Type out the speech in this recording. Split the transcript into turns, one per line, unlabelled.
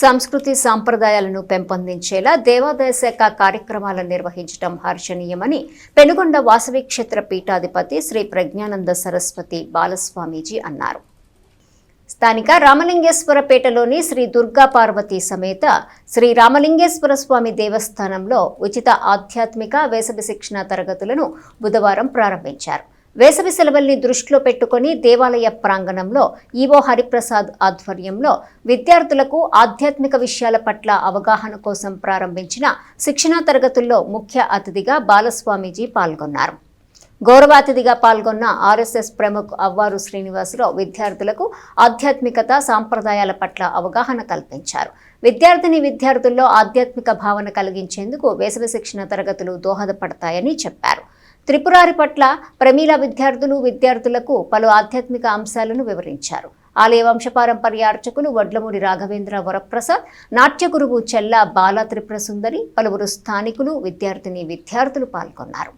సంస్కృతి సాంప్రదాయాలను పెంపొందించేలా దేవాదాయ శాఖ కార్యక్రమాలను నిర్వహించడం హర్షణీయమని పెనుగొండ వాసవి క్షేత్ర పీఠాధిపతి శ్రీ ప్రజ్ఞానంద సరస్వతి బాలస్వామీజీ అన్నారు. స్థానిక రామలింగేశ్వరపేటలోని శ్రీ దుర్గా పార్వతీ సమేత శ్రీ రామలింగేశ్వర స్వామి దేవస్థానంలో ఉచిత ఆధ్యాత్మిక వేసవి శిక్షణ తరగతులను బుధవారం ప్రారంభించారు. వేసవి సెలవుల్ని దృష్టిలో పెట్టుకుని దేవాలయ ప్రాంగణంలో ఈవో హరిప్రసాద్ ఆధ్వర్యంలో విద్యార్థులకు ఆధ్యాత్మిక విషయాల పట్ల అవగాహన కోసం ప్రారంభించిన శిక్షణా తరగతుల్లో ముఖ్య అతిథిగా బాలస్వామీజీ పాల్గొన్నారు. గౌరవ అతిథిగా పాల్గొన్న ఆర్ఎస్ఎస్ ప్రముఖ్ అవ్వారు శ్రీనివాసరావు విద్యార్థులకు ఆధ్యాత్మికత సాంప్రదాయాల పట్ల అవగాహన కల్పించారు. విద్యార్థుల్లో ఆధ్యాత్మిక భావన కలిగించేందుకు వేసవి శిక్షణ తరగతులు దోహదపడతాయని చెప్పారు. త్రిపురారి పట్ల ప్రమీల విద్యార్థులకు పలు ఆధ్యాత్మిక అంశాలను వివరించారు. ఆలయ వంశపారంపర్య అర్చకులు వడ్లమూడి రాఘవేంద్ర వరప్రసాద్, నాట్య గురువు చెల్ల బాల త్రిపుర సుందరి, పలువురు స్థానికులు విద్యార్థులు పాల్గొన్నారు.